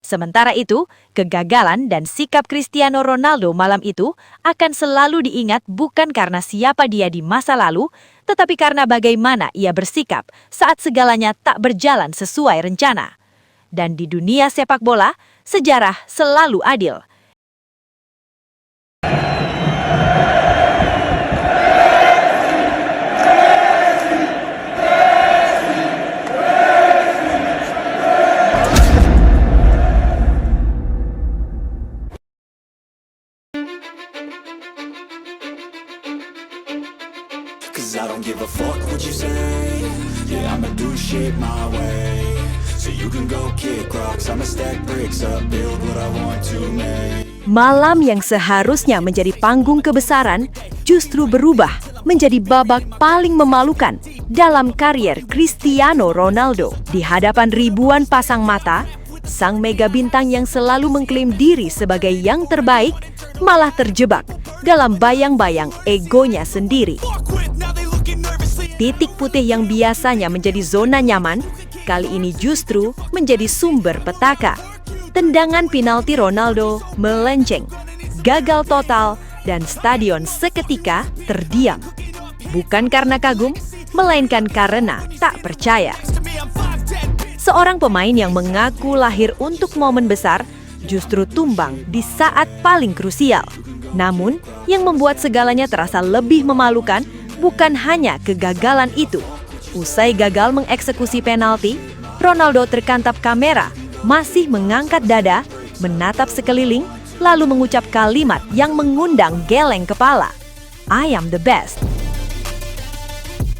Sementara itu, kegagalan dan sikap Cristiano Ronaldo malam itu akan selalu diingat bukan karena siapa dia di masa lalu, tetapi karena bagaimana ia bersikap saat segalanya tak berjalan sesuai rencana. Dan di dunia sepak bola, sejarah selalu adil. Cause I don't give a fuck what you say. Yeah, I'ma do shit my way. So you can go kick rocks, I'ma stack bricks up, build what I want to make. Malam yang seharusnya menjadi panggung kebesaran justru berubah menjadi babak paling memalukan dalam karier Cristiano Ronaldo. Di hadapan ribuan pasang mata, sang mega bintang yang selalu mengklaim diri sebagai yang terbaik malah terjebak dalam bayang-bayang egonya sendiri. Titik putih yang biasanya menjadi zona nyaman, kali ini justru menjadi sumber petaka. Tendangan penalti Ronaldo melenceng, gagal total, dan stadion seketika terdiam. Bukan karena kagum, melainkan karena tak percaya. Seorang pemain yang mengaku lahir untuk momen besar justru tumbang di saat paling krusial. Namun, yang membuat segalanya terasa lebih memalukan bukan hanya kegagalan itu. Usai gagal mengeksekusi penalti, Ronaldo terkantap kamera, masih mengangkat dada, menatap sekeliling, lalu mengucap kalimat yang mengundang geleng kepala. I am the best.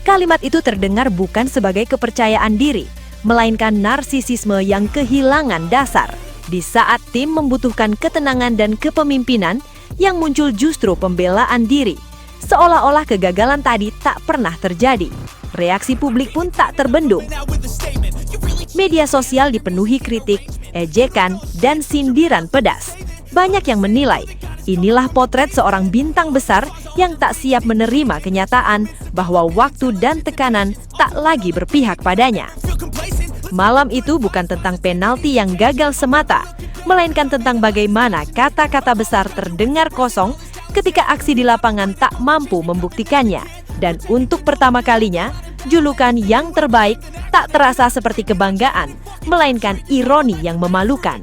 Kalimat itu terdengar bukan sebagai kepercayaan diri, melainkan narsisisme yang kehilangan dasar. Di saat tim membutuhkan ketenangan dan kepemimpinan, yang muncul justru pembelaan diri. Seolah-olah kegagalan tadi tak pernah terjadi. Reaksi publik pun tak terbendung. Media sosial dipenuhi kritik, ejekan, dan sindiran pedas. Banyak yang menilai, inilah potret seorang bintang besar yang tak siap menerima kenyataan bahwa waktu dan tekanan tak lagi berpihak padanya. Malam itu bukan tentang penalti yang gagal semata, melainkan tentang bagaimana kata-kata besar terdengar kosong ketika aksi di lapangan tak mampu membuktikannya. Dan untuk pertama kalinya, julukan yang terbaik tak terasa seperti kebanggaan, melainkan ironi yang memalukan.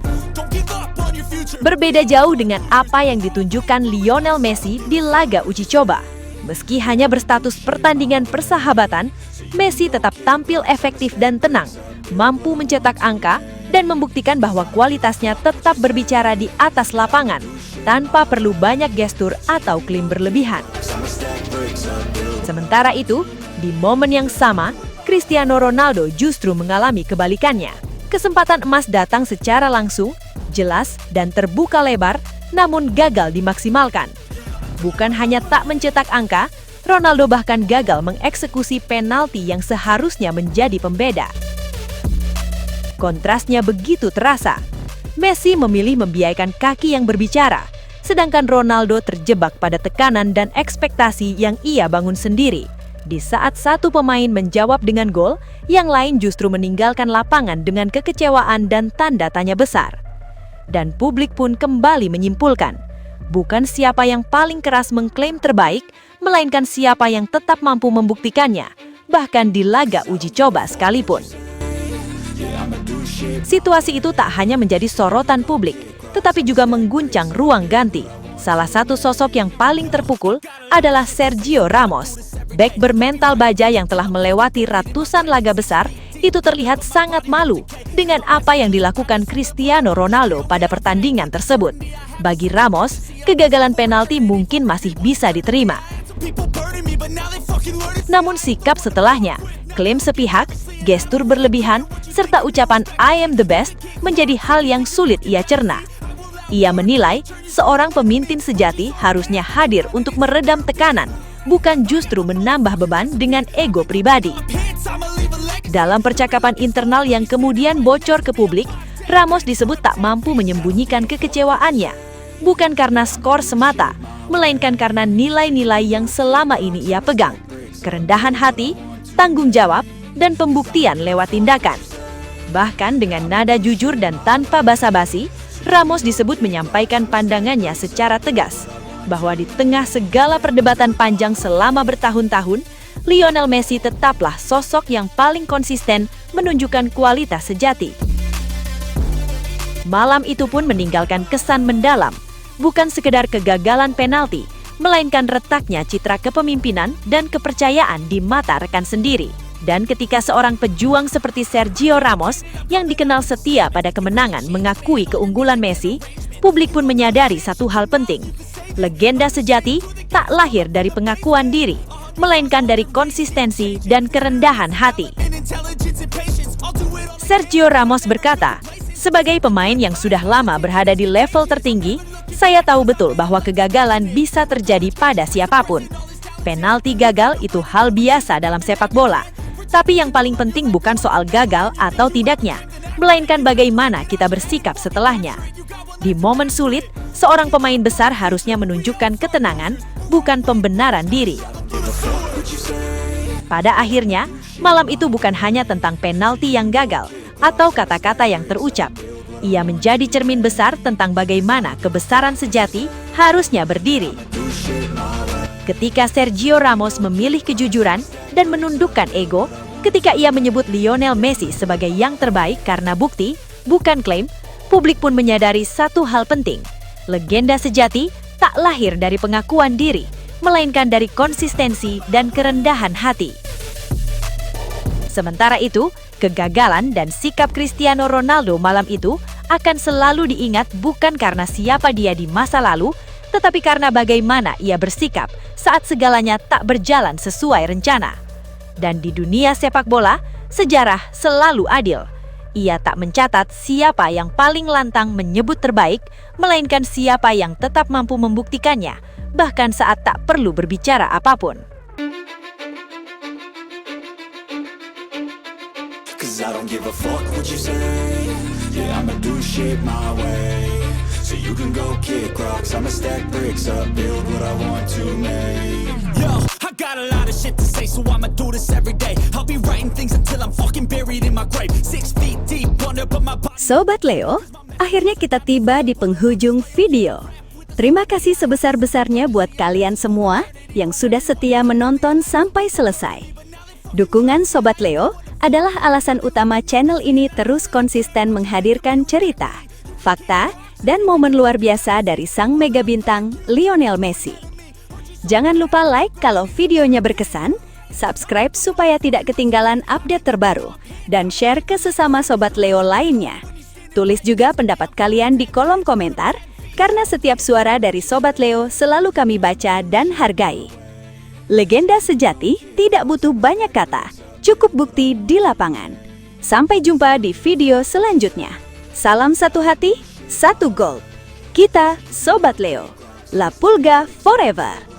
Berbeda jauh dengan apa yang ditunjukkan Lionel Messi di laga uji coba. Meski hanya berstatus pertandingan persahabatan, Messi tetap tampil efektif dan tenang, mampu mencetak angka, dan membuktikan bahwa kualitasnya tetap berbicara di atas lapangan, tanpa perlu banyak gestur atau klaim berlebihan. Sementara itu, di momen yang sama, Cristiano Ronaldo justru mengalami kebalikannya. Kesempatan emas datang secara langsung, jelas, dan terbuka lebar, namun gagal dimaksimalkan. Bukan hanya tak mencetak angka, Ronaldo bahkan gagal mengeksekusi penalti yang seharusnya menjadi pembeda. Kontrasnya begitu terasa. Messi memilih membiarkan kaki yang berbicara, sedangkan Ronaldo terjebak pada tekanan dan ekspektasi yang ia bangun sendiri. Di saat satu pemain menjawab dengan gol, yang lain justru meninggalkan lapangan dengan kekecewaan dan tanda tanya besar. Dan publik pun kembali menyimpulkan, bukan siapa yang paling keras mengklaim terbaik, melainkan siapa yang tetap mampu membuktikannya, bahkan di laga uji coba sekalipun. Situasi itu tak hanya menjadi sorotan publik, tetapi juga mengguncang ruang ganti. Salah satu sosok yang paling terpukul adalah Sergio Ramos. Bek bermental baja yang telah melewati ratusan laga besar, itu terlihat sangat malu dengan apa yang dilakukan Cristiano Ronaldo pada pertandingan tersebut. Bagi Ramos, kegagalan penalti mungkin masih bisa diterima. Namun sikap setelahnya, klaim sepihak, gestur berlebihan, serta ucapan I am the best menjadi hal yang sulit ia cerna. Ia menilai seorang pemimpin sejati harusnya hadir untuk meredam tekanan, bukan justru menambah beban dengan ego pribadi. Dalam percakapan internal yang kemudian bocor ke publik, Ramos disebut tak mampu menyembunyikan kekecewaannya, bukan karena skor semata, melainkan karena nilai-nilai yang selama ini ia pegang, kerendahan hati, tanggung jawab, dan pembuktian lewat tindakan. Bahkan dengan nada jujur dan tanpa basa-basi, Ramos disebut menyampaikan pandangannya secara tegas bahwa di tengah segala perdebatan panjang selama bertahun-tahun, Lionel Messi tetaplah sosok yang paling konsisten menunjukkan kualitas sejati. Malam itu pun meninggalkan kesan mendalam, bukan sekedar kegagalan penalti, melainkan retaknya citra kepemimpinan dan kepercayaan di mata rekan sendiri. Dan ketika seorang pejuang seperti Sergio Ramos yang dikenal setia pada kemenangan mengakui keunggulan Messi, publik pun menyadari satu hal penting. Legenda sejati tak lahir dari pengakuan diri, melainkan dari konsistensi dan kerendahan hati. Sergio Ramos berkata, "Sebagai pemain yang sudah lama berada di level tertinggi, saya tahu betul bahwa kegagalan bisa terjadi pada siapapun. Penalti gagal itu hal biasa dalam sepak bola. Tapi yang paling penting bukan soal gagal atau tidaknya, melainkan bagaimana kita bersikap setelahnya. Di momen sulit, seorang pemain besar harusnya menunjukkan ketenangan, bukan pembenaran diri." Pada akhirnya, malam itu bukan hanya tentang penalti yang gagal atau kata-kata yang terucap. Ia menjadi cermin besar tentang bagaimana kebesaran sejati harusnya berdiri. Ketika Sergio Ramos memilih kejujuran dan menundukkan ego, ketika ia menyebut Lionel Messi sebagai yang terbaik karena bukti, bukan klaim, publik pun menyadari satu hal penting. Legenda sejati tak lahir dari pengakuan diri, melainkan dari konsistensi dan kerendahan hati. Sementara itu, kegagalan dan sikap Cristiano Ronaldo malam itu akan selalu diingat bukan karena siapa dia di masa lalu, tetapi karena bagaimana ia bersikap saat segalanya tak berjalan sesuai rencana. Dan di dunia sepak bola, sejarah selalu adil. Ia tak mencatat siapa yang paling lantang menyebut terbaik, melainkan siapa yang tetap mampu membuktikannya, bahkan saat tak perlu berbicara apapun. Cause I don't give a fuck what you say. Yeah, I'ma do shit my way. So you can go kick rocks, I'ma stack bricks up, build what I want to make. Yo, I got a lot of shit to say, so I'ma do this every day. I'll be writing things until I'm fucking buried in my grave. 6 feet deep under, but my body... Sobat Leo, akhirnya kita tiba di penghujung video. Terima kasih sebesar-besarnya buat kalian semua yang sudah setia menonton sampai selesai. Dukungan Sobat Leo adalah alasan utama channel ini terus konsisten menghadirkan cerita, fakta, dan momen luar biasa dari sang mega bintang Lionel Messi. Jangan lupa like kalau videonya berkesan, subscribe supaya tidak ketinggalan update terbaru, dan share ke sesama Sobat Leo lainnya. Tulis juga pendapat kalian di kolom komentar, karena setiap suara dari Sobat Leo selalu kami baca dan hargai. Legenda sejati tidak butuh banyak kata, cukup bukti di lapangan. Sampai jumpa di video selanjutnya. Salam satu hati, satu gold. Kita Sobat Leo. La Pulga forever.